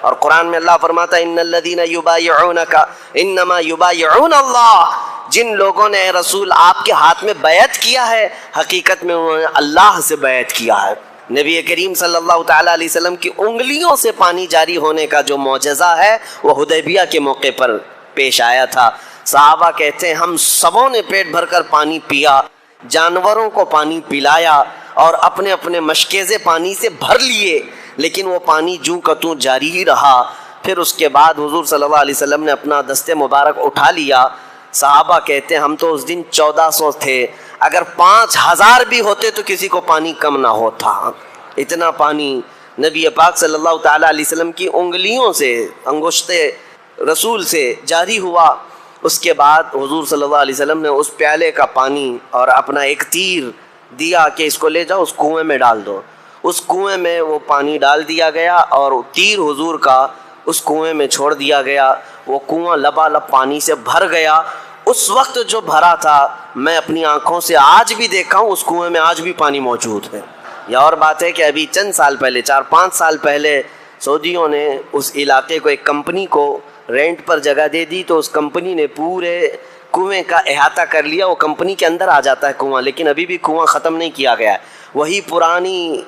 اور قرآن میں اللہ فرماتا ہے ان الذین یبایعونک انما یبایعون اللہ، جن لوگوں نے اے رسول آپ کے ہاتھ میں بیعت کیا ہے حقیقت میں انہوں نے اللہ سے بیعت کیا ہے۔ نبی کریم صلی اللہ تعالیٰ علیہ وسلم کی انگلیوں سے پانی جاری ہونے کا جو معجزہ ہے وہ حدیبیہ کے موقع پر پیش آیا تھا۔ صحابہ کہتے ہیں ہم سبوں نے پیٹ بھر کر پانی پیا، جانوروں کو پانی پلایا اور اپنے اپنے مشکیزے پانی سے بھر لیے، لیکن وہ پانی جوں کا توں جاری ہی رہا۔ پھر اس کے بعد حضور صلی اللہ علیہ وسلم نے اپنا دست مبارک اٹھا لیا۔ صحابہ کہتے ہیں ہم تو اس دن 1400 تھے، اگر 5000 بھی ہوتے تو کسی کو پانی کم نہ ہوتا، اتنا پانی نبی پاک صلی اللہ تعالیٰ علیہ وسلم کی انگلیوں سے، انگشت رسول سے جاری ہوا۔ اس کے بعد حضور صلی اللہ علیہ وسلم نے اس پیالے کا پانی اور اپنا ایک تیر دیا کہ اس کو لے جاؤ اس کنویں میں ڈال دو۔ اس کنویں میں وہ پانی ڈال دیا گیا اور تیر حضور کا اس کنویں میں چھوڑ دیا گیا۔ وہ کنواں لبالب پانی سے بھر گیا۔ اس وقت جو بھرا تھا میں اپنی آنکھوں سے آج بھی دیکھا ہوں، اس کنویں میں آج بھی پانی موجود ہے۔ یہ اور بات ہے کہ ابھی چند سال پہلے 4-5 سال پہلے سعودیوں نے اس علاقے کو ایک کمپنی کو رینٹ پر جگہ دے دی، تو اس کمپنی نے پورے کنویں کا احاطہ کر لیا۔ وہ کمپنی کے اندر آ جاتا ہے کنواں، لیکن ابھی بھی کنواں ختم نہیں کیا گیا ہے، وہی پرانی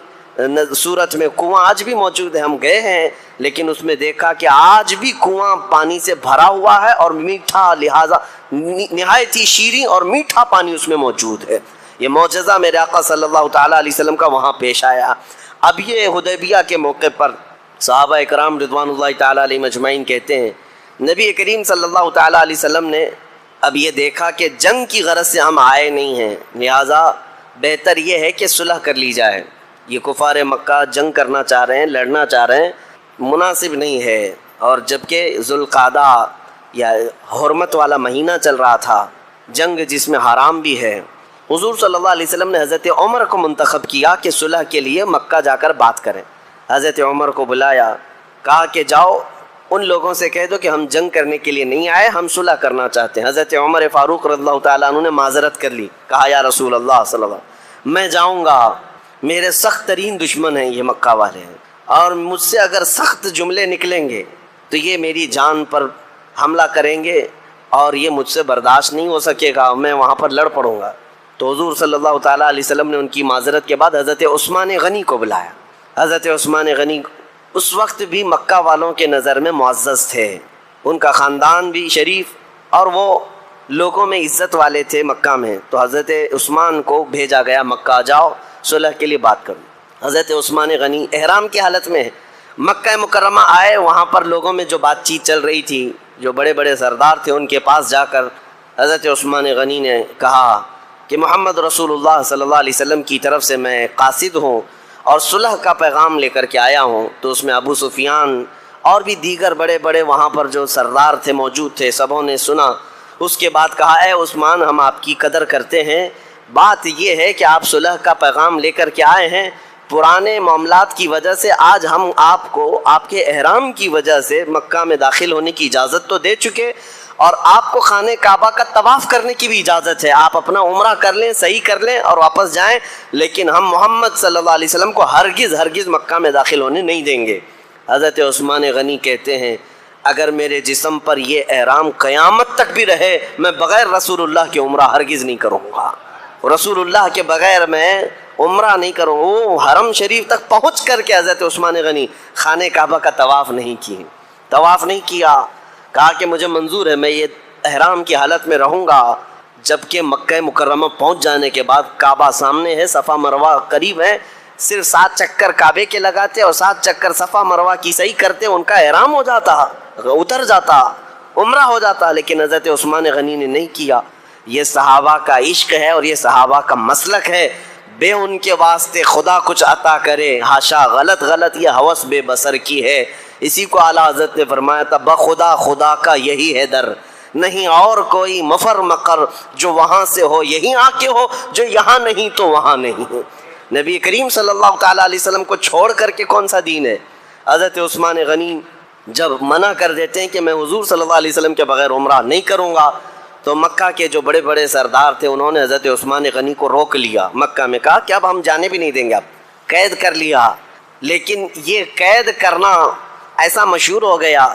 صورت میں کنواں آج بھی موجود ہے۔ ہم گئے ہیں لیکن اس میں دیکھا کہ آج بھی کنواں پانی سے بھرا ہوا ہے اور میٹھا، لہٰذا نہایت ہی شیریں اور میٹھا پانی اس میں موجود ہے۔ یہ معجزہ میرے آقا صلی اللہ تعالیٰ علیہ وسلم کا وہاں پیش آیا۔ اب یہ حدیبیہ کے موقع پر صحابہ اکرام رضوان اللہ تعالیٰ علیہ مجمعین کہتے ہیں نبی کریم صلی اللہ تعالیٰ علیہ وسلم نے اب یہ دیکھا کہ جنگ کی غرض سے ہم آئے نہیں ہیں، لہٰذا بہتر یہ ہے کہ صلح کر لی جائے۔ یہ کفار مکہ جنگ کرنا چاہ رہے ہیں، لڑنا چاہ رہے ہیں، مناسب نہیں ہے۔ اور جبکہ ذوالقعدہ یا حرمت والا مہینہ چل رہا تھا، جنگ جس میں حرام بھی ہے۔ حضور صلی اللہ علیہ وسلم نے حضرت عمر کو منتخب کیا کہ صلح کے لیے مکہ جا کر بات کریں۔ حضرت عمر کو بلایا، کہا کہ جاؤ ان لوگوں سے کہہ دو کہ ہم جنگ کرنے کے لیے نہیں آئے، ہم صلح کرنا چاہتے ہیں۔ حضرت عمر فاروق رضی اللہ تعالیٰ عنہ نے معذرت کر لی، کہا یا رسول اللہ صلی اللہ علیہ وسلم میں جاؤں گا، میرے سخت ترین دشمن ہیں یہ مکہ والے ہیں، اور مجھ سے اگر سخت جملے نکلیں گے تو یہ میری جان پر حملہ کریں گے اور یہ مجھ سے برداشت نہیں ہو سکے گا، میں وہاں پر لڑ پڑوں گا۔ تو حضور صلی اللہ تعالیٰ علیہ وسلم نے ان کی معذرت کے بعد حضرت عثمان غنی کو بلایا۔ حضرت عثمان غنی اس وقت بھی مکہ والوں کے نظر میں معزز تھے، ان کا خاندان بھی شریف اور وہ لوگوں میں عزت والے تھے مکہ میں۔ تو حضرت عثمان کو بھیجا گیا مکہ، جاؤ صلح کے لیے بات کرو۔ حضرت عثمان غنی احرام کی حالت میں مکہ مکرمہ آئے، وہاں پر لوگوں میں جو بات چیت چل رہی تھی، جو بڑے بڑے سردار تھے، ان کے پاس جا کر حضرت عثمان غنی نے کہا کہ محمد رسول اللہ صلی اللہ علیہ وسلم کی طرف سے میں قاصد ہوں اور صلح کا پیغام لے کر کے آیا ہوں۔ تو اس میں ابو سفیان اور بھی دیگر بڑے بڑے وہاں پر جو سردار تھے موجود تھے، سبوں نے سنا۔ اس کے بعد کہا اے عثمان ہم آپ کی قدر کرتے ہیں، بات یہ ہے کہ آپ صلح کا پیغام لے کر کے آئے ہیں، پرانے معاملات کی وجہ سے آج ہم آپ کو آپ کے احرام کی وجہ سے مکہ میں داخل ہونے کی اجازت تو دے چکے، اور آپ کو خانہ کعبہ کا طواف کرنے کی بھی اجازت ہے، آپ اپنا عمرہ کر لیں، صحیح کر لیں اور واپس جائیں، لیکن ہم محمد صلی اللہ علیہ وسلم کو ہرگز مکہ میں داخل ہونے نہیں دیں گے۔ حضرت عثمان غنی کہتے ہیں اگر میرے جسم پر یہ احرام قیامت تک بھی رہے، میں بغیر رسول اللہ کے عمرہ ہرگز نہیں کروں گا، رسول اللہ کے بغیر میں عمرہ نہیں کروں۔ وہ حرم شریف تک پہنچ کر کے حضرت عثمان غنی خانہ کعبہ کا طواف نہیں کیا، کہا کہ مجھے منظور ہے، میں یہ احرام کی حالت میں رہوں گا۔ جبکہ مکہ مکرمہ پہنچ جانے کے بعد کعبہ سامنے ہے، صفا مروہ قریب ہے، صرف 7 چکر کعبے کے لگاتے اور 7 چکر صفا مروہ کی صحیح کرتے، ان کا احرام ہو جاتا، اتر جاتا، عمرہ ہو جاتا، لیکن حضرت عثمان غنی نے نہیں کیا۔ یہ صحابہ کا عشق ہے اور یہ صحابہ کا مسلک ہے، بے ان کے واسطے خدا کچھ عطا کرے، ہاشا غلط یہ ہوس بے بصر کی ہے۔ اسی کو اعلیٰ حضرت نے فرمایا تھا بخدا خدا کا یہی ہے در، نہیں اور کوئی مفر مقر، جو وہاں سے ہو یہی آ کے ہو، جو یہاں نہیں تو وہاں نہیں۔ نبی کریم صلی اللہ تعالیٰ علیہ وسلم کو چھوڑ کر کے کون سا دین ہے؟ حضرت عثمان غنی جب منع کر دیتے ہیں کہ میں حضور صلی اللہ علیہ وسلم کے بغیر عمرہ نہیں کروں گا، تو مکہ کے جو بڑے بڑے سردار تھے انہوں نے حضرت عثمان غنی کو روک لیا مکہ میں، کہا کہ اب ہم جانے بھی نہیں دیں گے، اب قید کر لیا۔ لیکن یہ قید کرنا ایسا مشہور ہو گیا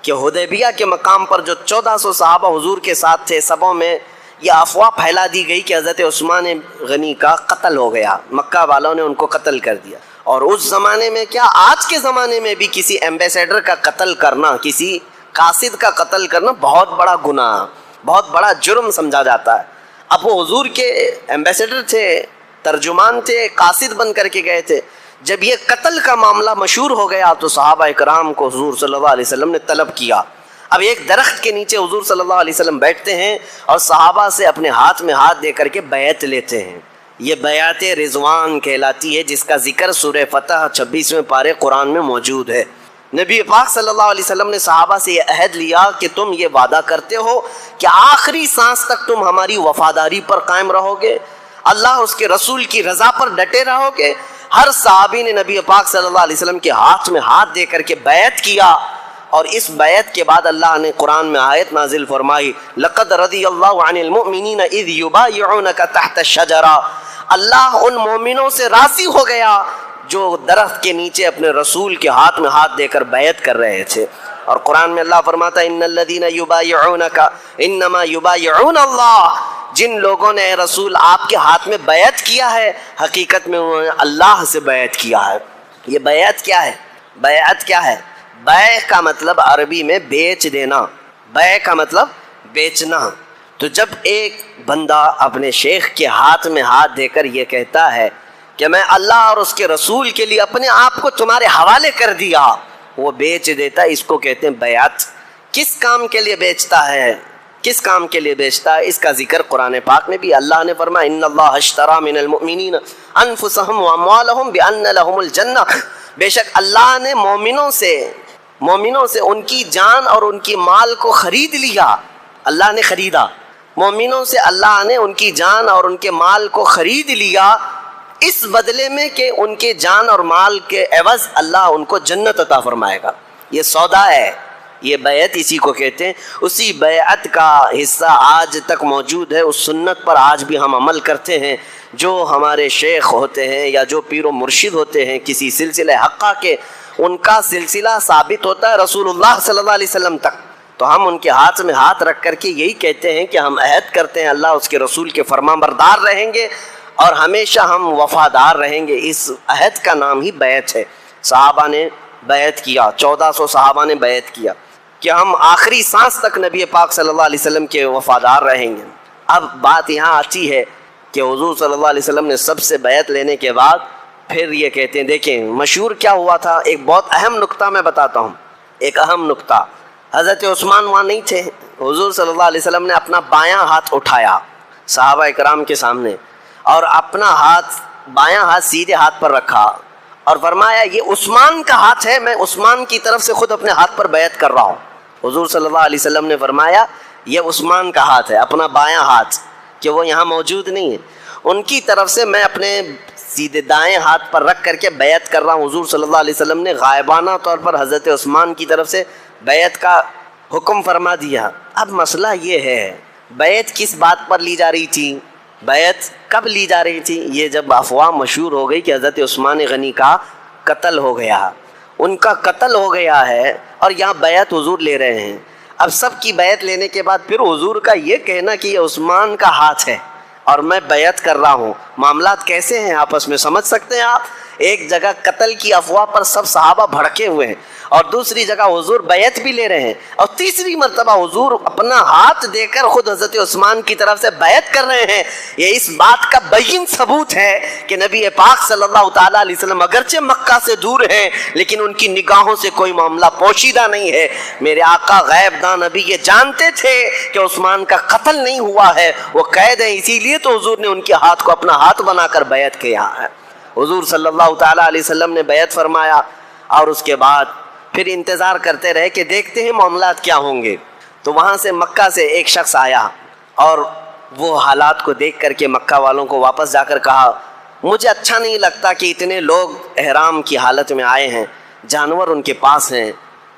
کہ حدیبیہ کے مقام پر جو 1400 صحابہ حضور کے ساتھ تھے، سبوں میں یہ افواہ پھیلا دی گئی کہ حضرت عثمان غنی کا قتل ہو گیا، مکہ والوں نے ان کو قتل کر دیا۔ اور اس زمانے میں کیا، آج کے زمانے میں بھی کسی ایمبیسیڈر کا قتل کرنا، کسی قاصد کا قتل کرنا بہت بڑا گناہ، بہت بڑا جرم سمجھا جاتا ہے۔ اب وہ حضور کے ایمبیسیڈر تھے، ترجمان تھے، قاصد بن کر کے گئے تھے۔ جب یہ قتل کا معاملہ مشہور ہو گیا تو صحابہ اکرام کو حضور صلی اللہ علیہ وسلم نے طلب کیا۔ اب ایک درخت کے نیچے حضور صلی اللہ علیہ وسلم بیٹھتے ہیں اور صحابہ سے اپنے ہاتھ میں ہاتھ دے کر کے بیعت لیتے ہیں۔ یہ بیعت رضوان کہلاتی ہے، جس کا ذکر سورہ فتح 26ویں پارے قرآن میں موجود ہے۔ نبی پاک صلی اللہ علیہ وسلم نے صحابہ سے یہ عہد لیا کہ تم یہ وعدہ کرتے ہو کہ آخری سانس تک تم ہماری وفاداری پر قائم رہو گے، اللہ اس کے رسول کی رضا پر ڈٹے رہو گے۔ ہر صحابی نے نبی پاک صلی اللہ علیہ وسلم کے ہاتھ میں ہاتھ دے کر کے بیعت کیا، اور اس بیعت کے بعد اللہ نے قرآن میں آیت نازل فرمائی، لقد رضی اللہ عن المؤمنین اذ یبایعونک تحت الشجرہ، اللہ ان مومنوں سے راضی ہو گیا جو درخت کے نیچے اپنے رسول کے ہاتھ میں ہاتھ دے کر بیعت کر رہے تھے۔ اور قرآن میں اللہ فرماتا ہے ان الذین یبایعونک انما یبایعون اللہ، جن لوگوں نے اے رسول آپ کے ہاتھ میں بیعت کیا ہے، حقیقت میں انہوں نے اللہ سے بیعت کیا ہے۔ یہ بیعت کیا ہے؟ بیعت کیا ہے؟ بیع کا مطلب عربی میں بیچ دینا، بیع کا مطلب بیچنا۔ تو جب ایک بندہ اپنے شیخ کے ہاتھ میں ہاتھ دے کر یہ کہتا ہے کہ میں اللہ اور اس کے رسول کے لیے اپنے آپ کو تمہارے حوالے کر دیا، وہ بیچ دیتا ہے، اس کو کہتے ہیں بیعت۔ کس کام کے لیے بیچتا ہے؟ کس کام کے لیے بیچتا ہے؟ اس کا ذکر قرآن پاک میں بھی اللہ نے فرمایا ان اللہ اشتری من المؤمنین انفسهم واموالهم بان لهم الجنہ، بے شک اللہ نے مومنوں سے ان کی جان اور ان کی مال کو خرید لیا، اللہ نے خریدا، مومنوں سے اللہ نے ان کی جان اور ان کے مال کو خرید لیا، اس بدلے میں کہ ان کے جان اور مال کے عوض اللہ ان کو جنت عطا فرمائے گا۔ یہ سودا ہے، یہ بیعت اسی کو کہتے ہیں۔ اسی بیعت کا حصہ آج تک موجود ہے، اس سنت پر آج بھی ہم عمل کرتے ہیں۔ جو ہمارے شیخ ہوتے ہیں یا جو پیر و مرشد ہوتے ہیں کسی سلسلہ حقہ کے، ان کا سلسلہ ثابت ہوتا ہے رسول اللہ صلی اللہ علیہ وسلم تک، تو ہم ان کے ہاتھ میں ہاتھ رکھ کر کے یہی کہتے ہیں کہ ہم عہد کرتے ہیں اللہ اس کے رسول کے فرمان بردار رہیں گے اور ہمیشہ ہم وفادار رہیں گے۔ اس عہد کا نام ہی بیعت ہے۔ صحابہ نے بیعت کیا، 1400 صحابہ نے بیعت کیا کہ ہم آخری سانس تک نبی پاک صلی اللہ علیہ وسلم کے وفادار رہیں گے۔ اب بات یہاں آتی ہے کہ حضور صلی اللہ علیہ وسلم نے سب سے بیعت لینے کے بعد پھر یہ کہتے ہیں، دیکھیں مشہور کیا ہوا تھا، ایک بہت اہم نقطہ میں بتاتا ہوں، ایک اہم نقطہ۔ حضرت عثمان وہاں نہیں تھے، حضور صلی اللہ علیہ وسلم نے اپنا بایاں ہاتھ اٹھایا صحابہ اکرام کے سامنے اور اپنا بایاں ہاتھ سیدھے ہاتھ پر رکھا اور فرمایا یہ عثمان کا ہاتھ ہے، میں عثمان کی طرف سے خود اپنے ہاتھ پر بیعت کر رہا ہوں۔ حضور صلی اللہ علیہ وسلم نے فرمایا یہ عثمان کا ہاتھ ہے، اپنا بایاں ہاتھ، کہ وہ یہاں موجود نہیں ہے، ان کی طرف سے میں اپنے سیدھے دائیں ہاتھ پر رکھ کر کے بیعت کر رہا ہوں۔ حضور صلی اللہ علیہ وسلم نے غائبانہ طور پر حضرت عثمان کی طرف سے بیعت کا حکم فرما دیا۔ اب مسئلہ یہ ہے بیعت کس بات پر لی جا رہی تھی، بیعت کب لی جا رہی تھی؟ یہ جب افواہ مشہور ہو گئی کہ حضرت عثمان غنی کا قتل ہو گیا، ان کا قتل ہو گیا ہے اور یہاں بیعت حضور لے رہے ہیں۔ اب سب کی بیعت لینے کے بعد پھر حضور کا یہ کہنا کہ یہ عثمان کا ہاتھ ہے اور میں بیعت کر رہا ہوں، معاملات کیسے ہیں آپس میں سمجھ سکتے ہیں آپ؟ ایک جگہ قتل کی افواہ پر سب صحابہ بھڑکے ہوئے ہیں اور دوسری جگہ حضور بیعت بھی لے رہے ہیں اور تیسری مرتبہ حضور اپنا ہاتھ دے کر خود حضرت عثمان کی طرف سے بیعت کر رہے ہیں۔ یہ اس بات کا بین ثبوت ہے کہ نبی پاک صلی اللہ تعالیٰ علیہ وسلم اگرچہ مکہ سے دور ہیں لیکن ان کی نگاہوں سے کوئی معاملہ پوشیدہ نہیں ہے۔ میرے آقا غیب داں نبی یہ جانتے تھے کہ عثمان کا قتل نہیں ہوا ہے، وہ قید ہیں، اسی لیے تو حضور نے ان کے ہاتھ کو اپنا ہاتھ بنا کر بیعت کیا ہے۔ حضور صلی اللہ تعالیٰ علیہ وسلم نے بیعت فرمایا اور اس کے بعد پھر انتظار کرتے رہے کہ دیکھتے ہیں معاملات کیا ہوں گے۔ تو وہاں سے مکہ سے ایک شخص آیا اور وہ حالات کو دیکھ کر کے مکہ والوں کو واپس جا کر کہا مجھے اچھا نہیں لگتا کہ اتنے لوگ احرام کی حالت میں آئے ہیں، جانور ان کے پاس ہیں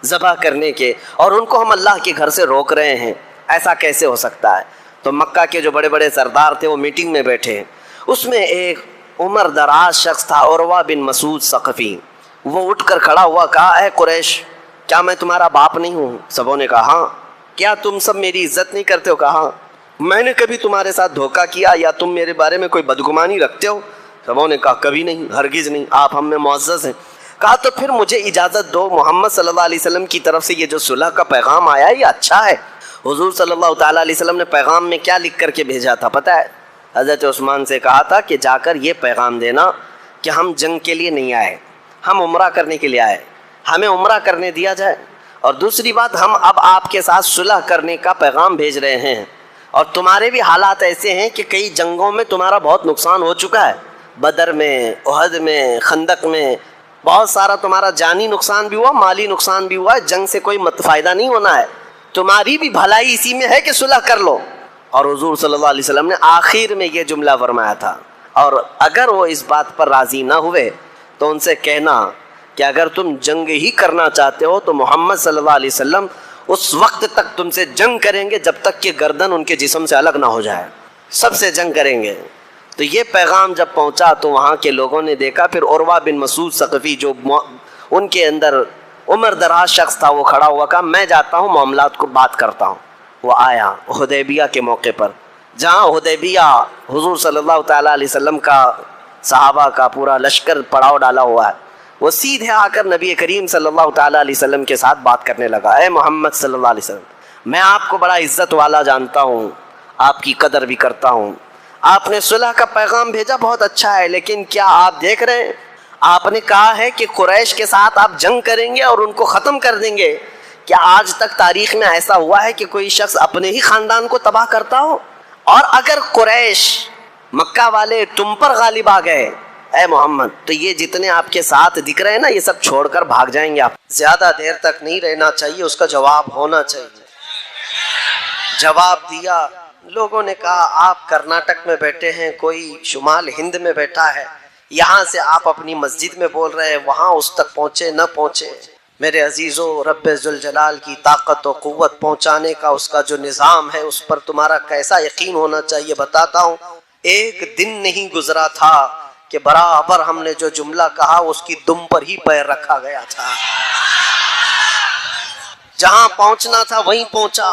ذبح کرنے کے اور ان کو ہم اللہ کے گھر سے روک رہے ہیں، ایسا کیسے ہو سکتا ہے؟ تو مکہ کے جو بڑے بڑے سردار تھے وہ میٹنگ میں بیٹھے، اس میں ایک عمر دراز شخص تھا عروہ بن مسعود ثقفی، وہ اٹھ کر کھڑا ہوا، کہا اے قریش کیا میں تمہارا باپ نہیں ہوں؟ سبوں نے کہا ہاں۔ کیا تم سب میری عزت نہیں کرتے ہو؟ کہا ہاں۔ میں نے کبھی تمہارے ساتھ دھوکہ کیا یا تم میرے بارے میں کوئی بدگمانی رکھتے ہو؟ سبوں نے کہا کبھی نہیں، ہرگز نہیں، آپ ہم میں معزز ہیں۔ کہا تو پھر مجھے اجازت دو، محمد صلی اللہ علیہ وسلم کی طرف سے یہ جو صلح کا پیغام آیا ہے یہ اچھا ہے۔ حضور صلی اللہ تعالیٰ علیہ وسلم نے پیغام میں کیا لکھ کر کے بھیجا تھا پتہ ہے؟ حضرت عثمان سے کہا تھا کہ جا کر یہ پیغام دینا کہ ہم جنگ کے لیے نہیں آئے، ہم عمرہ کرنے کے لیے آئے، ہمیں عمرہ کرنے دیا جائے، اور دوسری بات ہم اب آپ کے ساتھ صلح کرنے کا پیغام بھیج رہے ہیں، اور تمہارے بھی حالات ایسے ہیں کہ کئی جنگوں میں تمہارا بہت نقصان ہو چکا ہے، بدر میں، احد میں، خندق میں بہت سارا تمہارا جانی نقصان بھی ہوا، مالی نقصان بھی ہوا ہے، جنگ سے کوئی فائدہ نہیں ہونا ہے، تمہاری بھی بھلائی اسی میں ہے کہ صلح کر لو۔ اور حضور صلی اللہ علیہ وسلم نے آخر میں یہ جملہ فرمایا تھا، اور اگر وہ اس بات پر راضی نہ ہوئے تو ان سے کہنا کہ اگر تم جنگ ہی کرنا چاہتے ہو تو محمد صلی اللہ علیہ وسلم اس وقت تک تم سے جنگ کریں گے جب تک کہ گردن ان کے جسم سے الگ نہ ہو جائے، سب سے جنگ کریں گے۔ تو یہ پیغام جب پہنچا تو وہاں کے لوگوں نے دیکھا، پھر عروہ بن مسعود ثقفی جو ان کے اندر عمر دراز شخص تھا وہ کھڑا ہوا، کہا میں جاتا ہوں معاملات کو بات کرتا ہوں۔ وہ آیا حدیبیہ کے موقع پر، جہاں حدیبیہ حضور صلی اللہ تعالیٰ علیہ وسلم کا صحابہ کا پورا لشکر پڑاؤ ڈالا ہوا ہے، وہ سیدھے آ کر نبی کریم صلی اللہ تعالیٰ علیہ وسلم کے ساتھ بات کرنے لگا، اے محمد صلی اللہ علیہ وسلم، میں آپ کو بڑا عزت والا جانتا ہوں، آپ کی قدر بھی کرتا ہوں، آپ نے صلح کا پیغام بھیجا بہت اچھا ہے، لیکن کیا آپ دیکھ رہے ہیں آپ نے کہا ہے کہ قریش کے ساتھ آپ جنگ کریں گے اور ان کو ختم کر دیں گے، کیا آج تک تاریخ میں ایسا ہوا ہے کہ کوئی شخص اپنے ہی خاندان کو تباہ کرتا ہو؟ اور اگر قریش مکہ والے تم پر غالب آ گئے اے محمد تو یہ جتنے آپ کے ساتھ دکھ رہے ہیں نا یہ سب چھوڑ کر بھاگ جائیں گے، آپ زیادہ دیر تک نہیں رہنا چاہیے، اس کا جواب ہونا چاہیے۔ جواب دیا، لوگوں نے کہا آپ کرناٹک میں بیٹھے ہیں، کوئی شمال ہند میں بیٹھا ہے، یہاں سے آپ اپنی مسجد میں بول رہے ہیں، وہاں اس تک پہنچے نہ پہنچے، میرے عزیزو رب ذوالجلال کی طاقت و قوت پہنچانے کا اس کا جو نظام ہے اس پر تمہارا کیسا یقین ہونا چاہیے بتاتا ہوں۔ ایک دن نہیں گزرا تھا کہ برابر ہم نے جو جملہ کہا اس کی دم پر ہی پیر رکھا گیا تھا، جہاں پہنچنا تھا وہیں پہنچا،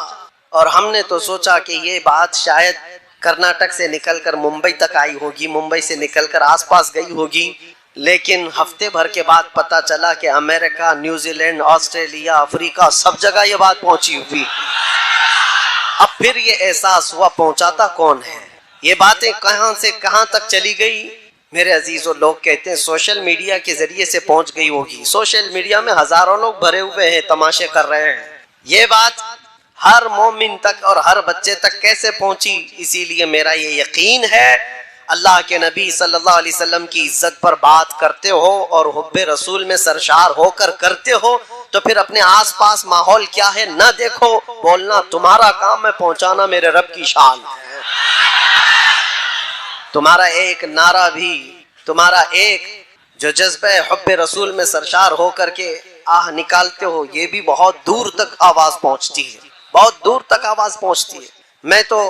اور ہم نے تو سوچا کہ یہ بات شاید کرناٹک سے نکل کر ممبئی تک آئی ہوگی، ممبئی سے نکل کر آس پاس گئی ہوگی، لیکن ہفتے بھر کے بعد پتا چلا کہ امریکہ، نیوزی لینڈ، آسٹریلیا، افریقہ سب جگہ یہ بات پہنچی ہوئی۔ اب پھر یہ احساس ہوا پہنچاتا کون ہے، یہ باتیں کہاں سے کہاں تک چلی گئی۔ میرے عزیزوں لوگ کہتے ہیں سوشل میڈیا کے ذریعے سے پہنچ گئی ہوگی، سوشل میڈیا میں ہزاروں لوگ بھرے ہوئے ہیں، تماشے کر رہے ہیں، یہ بات ہر مومن تک اور ہر بچے تک کیسے پہنچی؟ اسی لیے میرا یہ یقین ہے اللہ کے نبی صلی اللہ علیہ وسلم کی عزت پر بات کرتے ہو اور حب رسول میں سرشار ہو کر کرتے ہو تو پھر اپنے آس پاس ماحول کیا ہے نہ دیکھو، بولنا تمہارا کام ہے، پہنچانا میرے رب کی شان ہے۔ تمہارا ایک نعرہ بھی، تمہارا ایک جو جذبہ حب رسول میں سرشار ہو کر کے آہ نکالتے ہو یہ بھی بہت دور تک آواز پہنچتی ہے، بہت دور تک آواز پہنچتی ہے۔ میں تو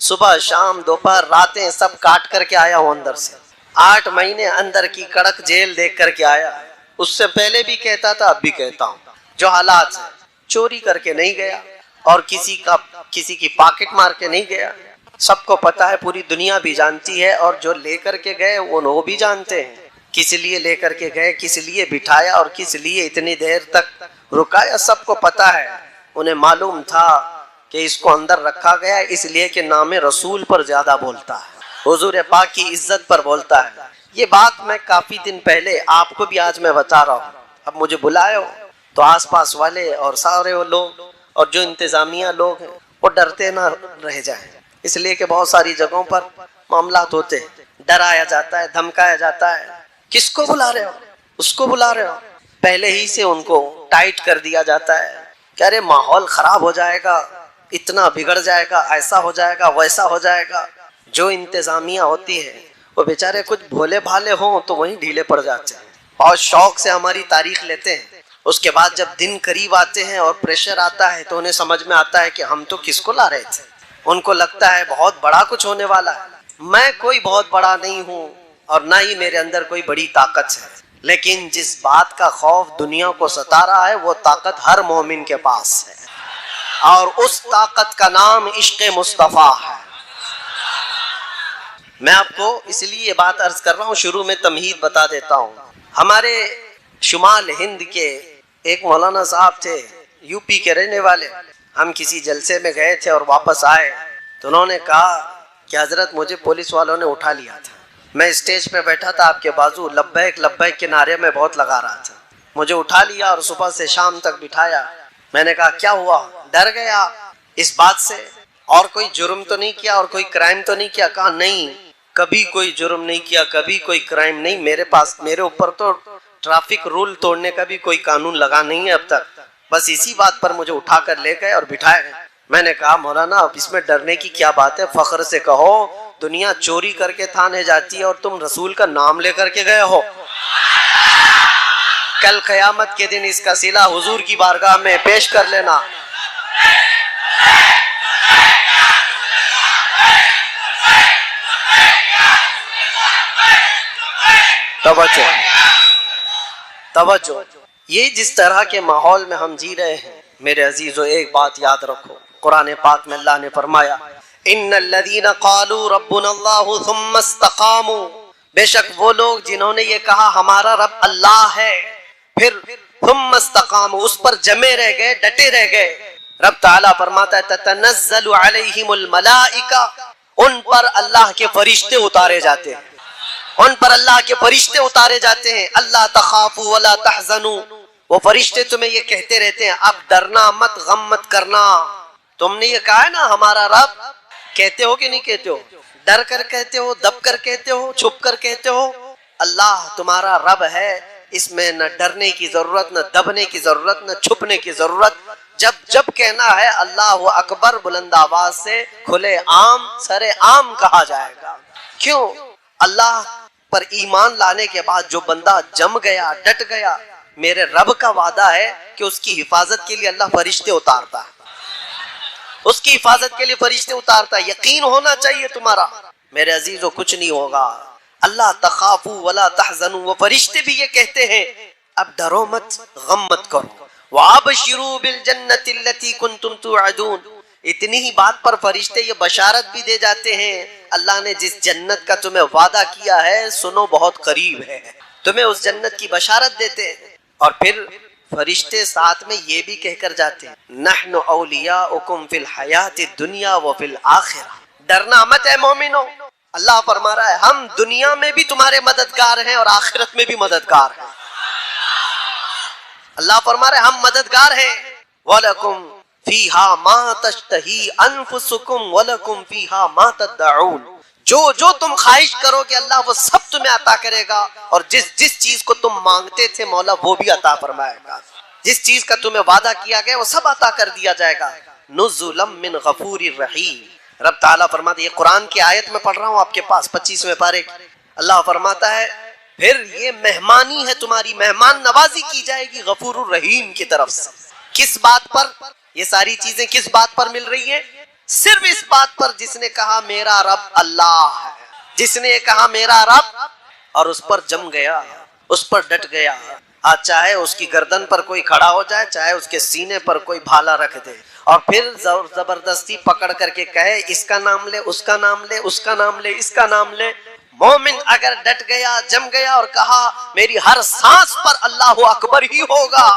صبح شام دوپہر راتیں سب کاٹ کر کے آیا ہوں اندر سے، 8 مہینے اندر کی کڑک جیل دیکھ کر کے آیا، اس سے پہلے بھی کہتا تھا اب بھی کہتا ہوں، جو حالات ہیں چوری کر کے نہیں گیا اور کسی کی پاکٹ مار کے نہیں گیا، سب کو پتا ہے، پوری دنیا بھی جانتی ہے، اور جو لے کر کے گئے وہ بھی جانتے ہیں کس لیے لے کر کے گئے، کس لیے بٹھایا اور کس لیے اتنی دیر تک رکایا، سب کو پتا ہے۔ انہیں معلوم تھا کہ اس کو اندر رکھا گیا اس لیے کہ نام رسول پر زیادہ بولتا ہے، حضور پاک کی عزت پر بولتا ہے۔ یہ بات میں کافی دن پہلے آپ کو بھی آج میں بتا رہا ہوں، اب مجھے بلائے ہو تو آس پاس والے اور سارے وہ لوگ اور جو انتظامیہ لوگ ہیں وہ ڈرتے نہ رہ جائیں، اس لیے کہ بہت ساری جگہوں پر معاملات ہوتے ہیں، ڈرایا جاتا ہے، دھمکایا جاتا ہے، کس کو بلا رہے ہو، اس کو بلا رہے ہو، پہلے ہی سے ان کو ٹائٹ کر دیا جاتا ہے کہ ارے ماحول خراب ہو جائے گا، اتنا بگڑ جائے گا، ایسا ہو جائے گا، ویسا ہو جائے گا۔ جو انتظامیہ ہوتی ہے وہ بیچارے کچھ بھولے بھالے ہوں تو وہیں ڈھیلے پڑ جاتے ہیں، بہت شوق سے ہماری تاریخ لیتے ہیں، اس کے بعد جب دن قریب آتے ہیں اور پریشر آتا ہے تو انہیں سمجھ میں آتا ہے کہ ہم تو کس کو لا رہے تھے، ان کو لگتا ہے بہت بڑا کچھ ہونے والا ہے، میں کوئی بہت بڑا نہیں ہوں اور نہ ہی میرے اندر کوئی بڑی طاقت ہے، لیکن جس بات کا خوف دنیا کو ستا رہا ہے وہ طاقت ہر مومن کے پاس ہے، اور اس طاقت کا نام عشق مصطفیٰ ہے۔ میں آپ کو اس لیے یہ بات عرض کر رہا ہوں، شروع میں تمہید بتا دیتا ہوں۔ ہمارے شمال ہند کے ایک مولانا صاحب تھے، یو پی کے رہنے والے۔ ہم کسی جلسے میں گئے تھے اور واپس آئے تو انہوں نے کہا کہ حضرت مجھے پولیس والوں نے اٹھا لیا تھا، میں اسٹیج پہ بیٹھا تھا، آپ کے بازو لبیک لبیک کے نعرے میں بہت لگا رہا تھا، مجھے اٹھا لیا اور صبح سے شام تک بٹھایا۔ میں نے کہا کیا ہوا؟ ڈر گیا اس بات سے، اور کوئی جرم تو نہیں کیا اور کوئی کرائم تو نہیں کیا؟ کہا نہیں، کبھی کوئی جرم نہیں کیا، کبھی کوئی کرائم نہیں، میرے اوپر تو ٹریفک رول توڑنے کا بھی کوئی قانون لگا نہیں ہے اب تک، بس اسی بات پر مجھے اٹھا کر لے گئے اور بٹھائے۔ میں نے کہا مولانا اب اس میں ڈرنے کی کیا بات ہے، فخر سے کہو دنیا چوری کر کے تھانے جاتی ہے اور تم رسول کا نام لے کر کے گئے ہو۔ کل قیامت کے دن اس کا صلہ حضور کی بارگاہ میں پیش کر لینا۔ توجہ، یہ جس طرح کے ماحول میں ہم جی رہے ہیں میرے عزیزو، ایک بات یاد رکھو، قرآن پاک میں اللہ نے فرمایا ان الذین قالوا ربنا اللہ ثم استقاموا، بے شک وہ لوگ جنہوں نے یہ کہا ہمارا رب اللہ ہے، پھر ثم استقاموا اس پر جمے رہ گئے، ڈٹے رہ گئے، رب تعالیٰ فرماتا ہے تتنزل علیہم الملائکہ، ان پر اللہ کے فرشتے اتارے جاتے ہیں، ان پر اللہ کے فرشتے اتارے جاتے ہیں۔ اللہ تخافوا ولا تحزنوا، وہ فرشتے تمہیں یہ کہتے رہتے ہیں اب ڈرنا مت، غم مت کرنا، تم نے یہ کہا ہے نا ہمارا رب، کہتے ہو کہ نہیں کہتے ہو؟ ڈر کر کہتے ہو، دب کر کہتے ہو، چھپ کر کہتے ہو؟ اللہ تمہارا رب ہے، اس میں نہ ڈرنے کی ضرورت، نہ دبنے کی ضرورت، نہ چھپنے کی ضرورت۔ جب کہنا ہے اللہ اکبر بلند آواز سے کھلے عام سرے عام کہا جائے گا۔ کیوں؟ اللہ پر ایمان لانے کے بعد جو بندہ جم گیا، ڈٹ گیا، میرے رب کا وعدہ ہے کہ اس کی حفاظت کے لیے اللہ فرشتے اتارتا ہے، اس کی حفاظت کے لیے فرشتے اتارتا ہے، یقین ہونا چاہیے تمہارا میرے عزیزو، کچھ نہیں ہوگا۔ اللہ تخافوا ولا تحزنوا، وہ فرشتے بھی یہ کہتے ہیں اب ڈرو مت، غم مت کرو۔ وابشروا بالجنۃ التي كنتم توعدون، اتنی ہی بات پر فرشتے یہ بشارت بھی دے جاتے ہیں اللہ نے جس جنت کا تمہیں وعدہ کیا ہے سنو بہت قریب ہے، تمہیں اس جنت کی بشارت دیتے ہیں۔ اور پھر فرشتے ساتھ میں یہ بھی کہہ کر جاتے ہیں نحن اولیاؤکم فی الحیات الدنیا وفی الآخرہ، ڈرنا مت ہے مومنو، اللہ فرما رہا ہے ہم دنیا میں بھی تمہارے مددگار ہیں اور آخرت میں بھی مددگار ہیں۔ اللہ فرما رہا ہے ہم مددگار ہیں۔ وَلَكُمْ فِيهَا مَا تَشْتَهِي أَنفُسُكُمْ وَلَكُمْ فِيهَا مَا تَدَّعُونَ، جو تم خواہش کرو کہ اللہ وہ سب تمہیں عطا کرے گا، اور جس چیز کو تم مانگتے تھے مولا وہ بھی عطا فرمائے گا، جس چیز کا تمہیں وعدہ کیا گیا وہ سب عطا کر دیا جائے گا۔ نُزُلًا مِّن غَفُورٍ رَحِيمٍ، رب تعالیٰ فرماتے ہیں، یہ قرآن کی آیت میں پڑھ رہا ہوں آپ کے پاس 25ویں پارے کی، اللہ فرماتا ہے پھر یہ مہمانی ہے تمہاری، مہمان نوازی کی جائے گی غفور الرحیم کی طرف سے۔ کس بات پر؟ یہ ساری چیزیں کس بات پر مل رہی ہیں؟ صرف اس بات پر جس نے کہا میرا رب اللہ ہے، جس نے یہ کہا میرا رب اور اس پر جم گیا، اس پر ڈٹ گیا، آج چاہے اس کی گردن پر کوئی کھڑا ہو جائے، چاہے اس کے سینے پر کوئی بھالا رکھ دے اور پھر زبردستی پکڑ کر کے کہے اس کا نام لے، اس کا نام لے، اس کا نام لے، اس کا نام لے، مومن اگر ڈٹ گیا، جم گیا اور کہا میری ہر سانس پر اللہ اکبر ہی ہوگا،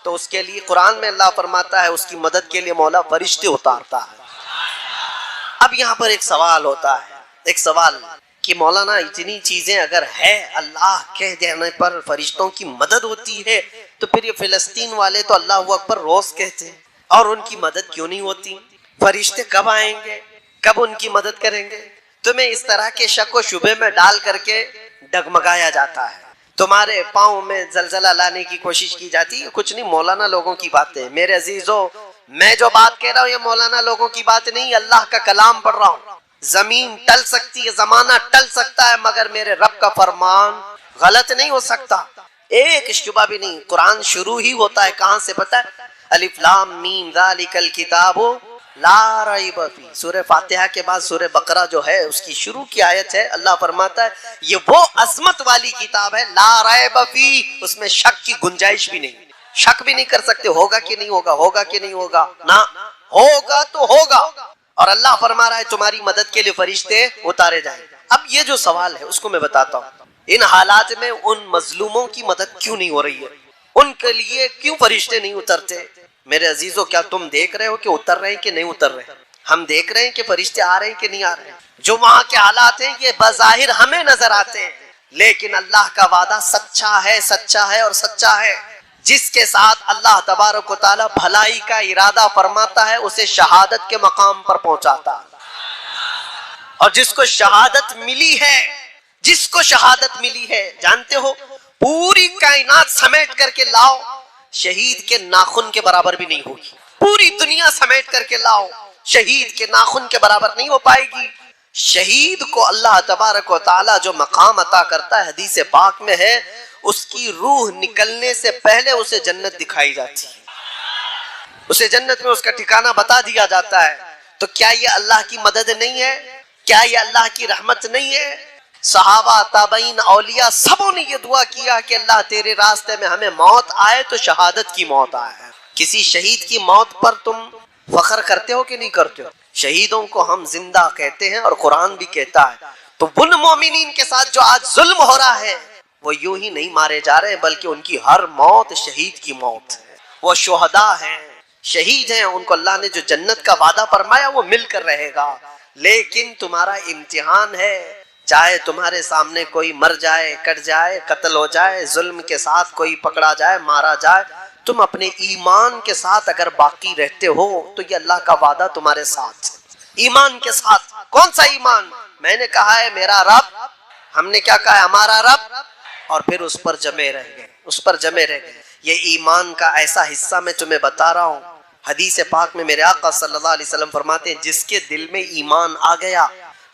تو اس کے لیے قرآن میں اللہ فرماتا ہے اس کی مدد کے لیے مولا فرشتے اتارتا ہے۔ اب یہاں پر ایک سوال ہوتا ہے، ایک سوال کہ مولانا اتنی چیزیں اگر ہے، اللہ کہہ دینے پر فرشتوں کی مدد ہوتی ہے، تو پھر یہ فلسطین والے تو اللہ اکبر روز کہتے ہیں اور ان کی مدد کیوں نہیں ہوتی؟ فرشتے کب آئیں گے، کب ان کی مدد کریں گے؟ تمہیں اس طرح کے شک و شبے میں ڈال کر کے ڈگمگایا جاتا ہے، تمہارے پاؤں میں زلزلہ لانے کی کوشش کی جاتی ہے، کچھ نہیں، مولانا لوگوں کی باتیں۔ میرے عزیزو، میں جو بات کہہ رہا ہوں یہ مولانا لوگوں کی بات نہیں، اللہ کا کلام پڑھ رہا ہوں۔ زمین ٹل سکتی ہے، زمانہ ٹل سکتا ہے، مگر میرے رب کا فرمان غلط نہیں ہو سکتا، ایک شبہ بھی نہیں۔ قرآن شروع ہی ہوتا ہے کہاں سے پتہ ہے؟ الف لام میم ذالک الکتاب لا ریب فی، سورہ فاتحہ کے بعد سورہ بقرہ جو ہے اس کی شروع کی آیت ہے، اللہ فرماتا ہے یہ وہ عظمت والی کتاب ہے لا ریب فی، اس میں شک کی گنجائش بھی نہیں، شک بھی نہیں کر سکتے ہوگا کہ نہیں ہوگا، ہوگا کہ نہیں ہوگا، نہ ہوگا تو ہوگا۔ اور اللہ فرما رہا ہے تمہاری مدد کے لیے فرشتے اتارے جائیں۔ اب یہ جو سوال ہے اس کو میں بتاتا ہوں، ان حالات میں ان مظلوموں کی مدد کیوں نہیں ہو رہی ہے؟ ان کے لیے کیوں فرشتے نہیں اترتے؟ میرے عزیزو، کیا تم دیکھ رہے ہو کہ اتر رہے ہیں کہ نہیں اتر رہے؟ ہم دیکھ رہے ہیں کہ فرشتے آ رہے ہیں کہ نہیں آ رہے ہیں؟ جو وہاں کے حالات ہیں یہ بظاہر ہمیں نظر آتے ہیں، لیکن اللہ کا وعدہ سچا ہے، سچا ہے اور سچا ہے۔ جس کے ساتھ اللہ تبارک و تعالی بھلائی کا ارادہ فرماتا ہے اسے شہادت کے مقام پر پہنچاتا ہے، اور جس کو شہادت ملی ہے، جس کو شہادت ملی ہے، جانتے ہو پوری کائنات سمیٹ کر کے لاؤ شہید کے ناخن کے برابر بھی نہیں ہوگی، پوری دنیا سمیٹ کر کے لاؤ شہید کے ناخن کے برابر نہیں ہو پائے گی۔ شہید کو اللہ تبارک و تعالی جو مقام عطا کرتا ہے حدیث پاک میں ہے، اس کی روح نکلنے سے پہلے اسے جنت دکھائی جاتی ہے، اسے جنت میں اس کا ٹھکانہ بتا دیا جاتا ہے۔ تو کیا یہ اللہ کی مدد نہیں ہے؟ کیا یہ اللہ کی رحمت نہیں ہے؟ صحابہ، تابعین، اولیاء سبوں نے یہ دعا کیا کہ اللہ تیرے راستے میں ہمیں موت آئے تو شہادت کی موت آئے۔ کسی شہید کی موت پر تم فخر کرتے ہو کہ نہیں کرتے ہو؟ شہیدوں کو ہم زندہ کہتے ہیں اور قرآن بھی کہتا ہے۔ تو ان مومنین کے ساتھ جو آج ظلم ہو رہا ہے وہ یوں ہی نہیں مارے جا رہے بلکہ ان کی ہر موت شہید کی موت ہے، وہ شہداء ہیں، شہید ہیں، ان کو اللہ نے جو جنت کا وعدہ فرمایا وہ مل کر رہے گا۔ لیکن تمہارا امتحان ہے، چاہے تمہارے سامنے کوئی مر جائے، کٹ جائے، قتل ہو جائے، ظلم کے ساتھ کوئی پکڑا جائے، مارا جائے، تم اپنے ایمان کے ساتھ اگر باقی رہتے ہو تو یہ اللہ کا وعدہ تمہارے ساتھ ہے۔ ایمان کے ساتھ، کون سا ایمان؟ میں نے کہا ہے میرا رب، ہم نے کیا کہا ہے؟ ہمارا رب، اور پھر اس پر جمے رہ گئے، اس پر جمے رہ گئے۔ یہ ایمان کا ایسا حصہ میں تمہیں بتا رہا ہوں، حدیث پاک میں میرے آقا صلی اللہ علیہ وسلم فرماتے ہیں جس کے دل میں ایمان آ گیا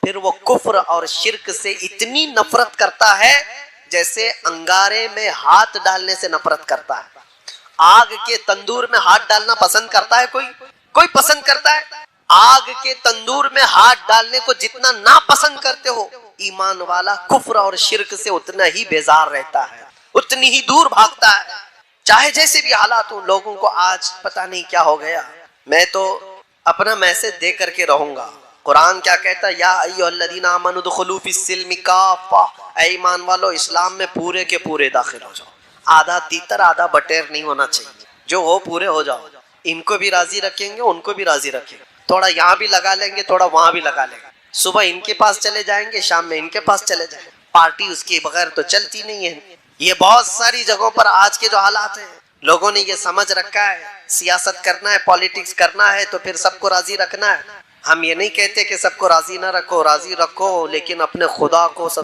پھر وہ کفر اور شرک سے اتنی نفرت کرتا ہے جیسے انگارے میں ہاتھ ڈالنے سے نفرت کرتا ہے۔ آگ کے تندور میں ہاتھ ڈالنا پسند کرتا ہے کوئی پسند کرتا ہے؟ آگ کے تندور میں ہاتھ ڈالنے کو جتنا ناپسند کرتے ہو، ایمان والا کفر اور شرک سے اتنا ہی بیزار رہتا ہے، اتنی ہی دور بھاگتا ہے، چاہے جیسے بھی حالات ہوں۔ لوگوں کو آج پتہ نہیں کیا ہو گیا۔ میں تو اپنا میسج دے کر کے رہوں گا۔ قرآن کیا کہتا ہے؟ یا ایھا الذین آمنوا ادخلوا فی السلم کافہ، اے ایمان والو اسلام میں پورے کے پورے داخل ہو جاؤ، آدھا تیتر آدھا بٹیر نہیں ہونا چاہیے، جو ہو پورے ہو جاؤ۔ ان کو بھی راضی رکھیں گے، ان کو بھی راضی رکھیں گے، تھوڑا یہاں بھی لگا لیں گے، تھوڑا وہاں بھی لگا لیں گے، صبح ان کے پاس چلے جائیں گے، شام میں ان کے پاس چلے جائیں گے، پارٹی اس کے بغیر تو چلتی نہیں ہے۔ یہ بہت ساری جگہوں پر آج کے جو حالات ہیں، لوگوں نے یہ سمجھ رکھا ہے سیاست کرنا ہے، پالیٹکس کرنا ہے تو پھر سب کو راضی رکھنا ہے۔ ہم یہ نہیں کہتے کہ سب کو راضی نہ رکھو، راضی رکھو، لیکن اپنے خدا کو سب